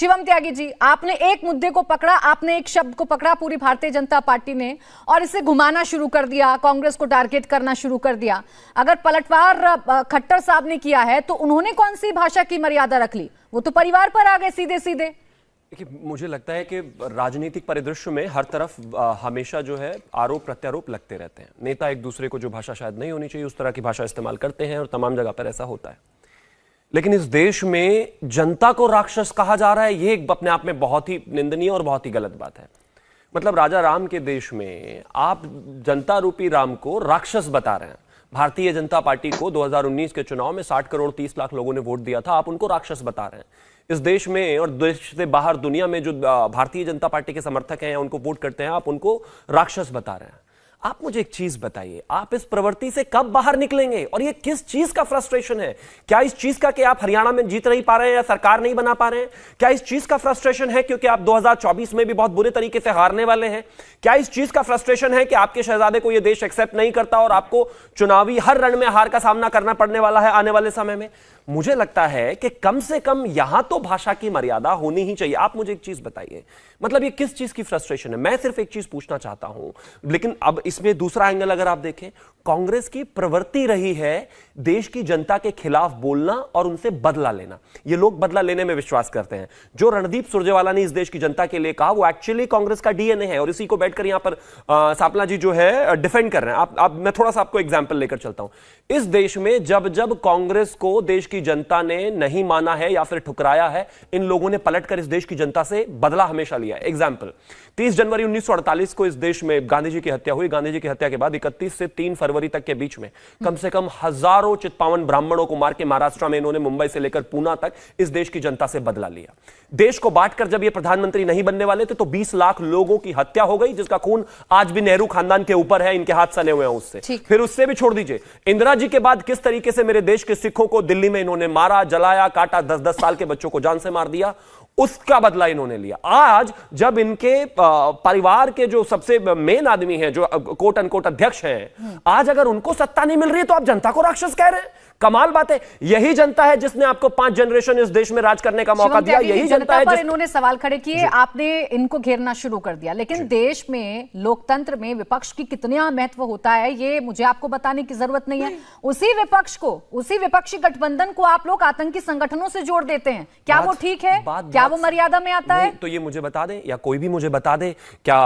शिवम त्यागी जी, आपने एक मुद्दे को पकड़ा, आपने एक शब्द को पकड़ा पूरी भारतीय जनता पार्टी ने, और इसे घुमाना शुरू कर दिया, कांग्रेस को टारगेट करना शुरू कर दिया। अगर पलटवार खट्टर साहब ने किया है तो उन्होंने कौन सी भाषा की मर्यादा रख ली? वो तो परिवार पर आ गए सीधे सीधे। देखिए, मुझे लगता है कि राजनीतिक परिदृश्य में हर तरफ हमेशा जो है आरोप प्रत्यारोप लगते रहते हैं। नेता एक दूसरे को जो भाषा शायद नहीं होनी चाहिए उस तरह की भाषा इस्तेमाल करते हैं और तमाम जगह पर ऐसा होता है। लेकिन इस देश में जनता को राक्षस कहा जा रहा है, ये अपने आप में बहुत ही निंदनीय और बहुत ही गलत बात है। मतलब राजा राम के देश में आप जनता रूपी राम को राक्षस बता रहे हैं। भारतीय जनता पार्टी को 2019 के चुनाव में 60 करोड़ 30 लाख लोगों ने वोट दिया था, आप उनको राक्षस बता रहे हैं। इस देश में और देश से बाहर दुनिया में जो भारतीय जनता पार्टी के समर्थक हैं या उनको वोट करते हैं, आप उनको राक्षस बता रहे हैं। आप मुझे एक चीज बताइए, आप इस प्रवृत्ति से कब बाहर निकलेंगे? और ये किस चीज का फ्रस्ट्रेशन है? क्या इस चीज का कि आप हरियाणा में जीत नहीं पा रहे हैं या सरकार नहीं बना पा रहे हैं? क्या इस चीज का फ्रस्ट्रेशन है क्योंकि आप 2024 में भी बहुत बुरे तरीके से हारने वाले हैं? क्या इस चीज का फ्रस्ट्रेशन है कि आपके शहजादे को यह देश एक्सेप्ट नहीं करता और आपको चुनावी हर रण में हार का सामना करना पड़ने वाला है आने वाले समय में? मुझे लगता है कि कम से कम यहां तो भाषा की मर्यादा होनी ही चाहिए। आप मुझे एक चीज बताइए, मतलब ये किस चीज की फ्रस्ट्रेशन है? मैं सिर्फ एक चीज पूछना चाहता हूं, लेकिन अब इसमें दूसरा एंगल अगर आप देखें, कांग्रेस की प्रवृत्ति रही है देश की जनता के खिलाफ बोलना और उनसे बदला लेना। ये लोग बदला लेने में विश्वास करते हैं। जो रणदीप सुरजेवाला ने इस देश की जनता के लिए कहा वो एक्चुअली कांग्रेस का डीएनए है और इसी को बैठकर यहां पर सांपला जी जो है डिफेंड कर रहे हैं। आप मैं थोड़ा सा आपको एग्जांपल लेकर चलता हूं। इस देश में जब जब कांग्रेस को देश की जनता ने नहीं माना है या फिर ठुकराया है, इन लोगों ने पलटकर इस देश की जनता से बदला हमेशा लिया है। एग्जांपल, 30 जनवरी 1948 को इस देश में गांधी जी की हत्या हुई। गांधी जी की हत्या के बाद 31 से 3 फरवरी तक के बीच में कम से कम हजारों चित्पावन ब्राह्मणों को मार के महाराष्ट्र में इन्होंने मुंबई से लेकर पूना तक इस देश की जनता से बदला लिया। देश को बांटकर जब ये प्रधानमंत्री नहीं बनने वाले थे तो 20 लाख लोगों की हत्या हो गई, जिसका खून आज भी नेहरू खानदान के ऊपर है, इनके हाथ सने हुए हैं उससे। फिर उससे भी छोड़ दीजिए, इंदिरा जी के बाद किस तरीके से मेरे देश के सिखों को दिल्ली में इन्होंने मारा, जलाया, काटा, 10-10 साल के बच्चों को जान से मार दिया, उसका बदला इन्होंने लिया। आज जब इनके परिवार के जो सबसे मेन आदमी हैं, जो कोट अनकोट अध्यक्ष हैं, आज अगर उनको सत्ता नहीं मिल रही है तो आप जनता को राक्षस कह रहे हैं। कमाल बात है। यही जनता है जिसने आपको 5 जनरेशन इस देश में राज करने का मौका दिया। यही जनता है इन्होंने सवाल खड़े किए, आपने इनको घेरना शुरू कर दिया। लेकिन देश में लोकतंत्र में विपक्ष की कितना महत्व होता है ये मुझे आपको बताने की जरूरत नहीं है। उसी विपक्ष को, उसी विपक्षी गठबंधन को आप लोग आतंकी संगठनों से जोड़ देते हैं। क्या वो ठीक है? क्या वो मर्यादा में आता है? तो ये मुझे बता दें या कोई भी मुझे बता दे, क्या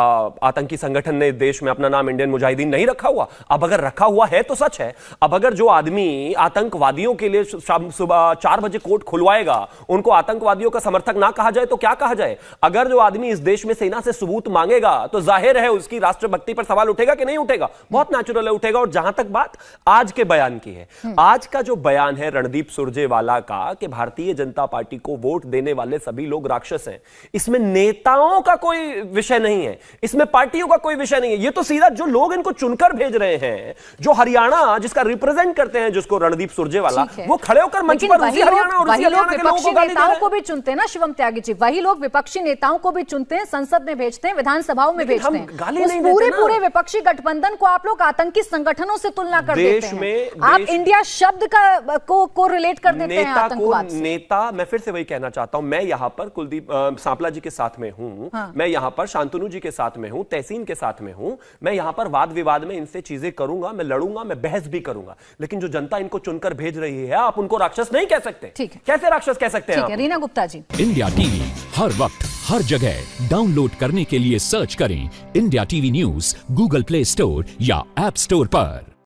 आतंकी संगठन ने देश में अपना नाम इंडियन मुजाहिदीन नहीं रखा हुआ? अब अगर रखा हुआ है तो सच है। अब अगर जो आदमी आतंकवादियों के लिए सुबह 4 बजे कोर्ट खुलवाएगा, उनको आतंकवादियों का समर्थक ना कहा जाए तो क्या कहा जाए? अगर जो आदमी इस देश में सेना से सबूत मांगेगा तो जाहिर है उसकी राष्ट्रभक्ति पर सवाल उठेगा कि नहीं उठेगा? बहुत नेचुरल है, उठेगा। और जहां तक बात आज के बयान की है, आज का जो बयान है रणदीप सुरजेवाला का कि भारतीय जनता पार्टी को वोट देने वाले सभी लोग राक्षस हैं, इसमें नेताओं का कोई विषय नहीं है, इसमें पार्टियों का कोई विषय नहीं है। ये तो सीधा जो लोग इनको चुनकर भेज रहे हैं, जो हरियाणा जिसका रिप्रेजेंट करते हैं, जिसको रणदीप सुरजेवाला, वो खड़े होकर मंच पर उसी हरियाणा और उसी हरियाणा के लोगों को गाली नेताओं को भी चुनते हैं ना शिवम त्यागी जी। वही लोग विपक्षी नेताओं को भी चुनते हैं, संसद में भेजते हैं, विधानसभाओं में भेजते हैं। पूरे विपक्षी गठबंधन को आप लोग आतंकी संगठनों से तुलना कर देते हैं। आप इंडिया शब्द को रिलेट कर देते हैं आतंकवाद से। नेता, मैं फिर से वही कहना चाहता हूं, मैं यहां पर कुलदीप सांपला जी के साथ में हूं, मैं यहां पर शांतनु जी के साथ में हूं, तहसीन के साथ में हूं, मैं यहां पर वाद विवाद में इनसे चीजें करूंगा, मैं लड़ूंगा, मैं बहस भी करूंगा। लेकिन जो जनता इनको चुनकर भेज रही है, आप उनको राक्षस नहीं कह सकते। ठीक है, कैसे राक्षस कह सकते हैं? ठीक है, रीना गुप्ता जी। इंडिया टीवी हर वक्त हर जगह डाउनलोड करने के लिए सर्च करें India TV news Google play store या ऐप स्टोर पर।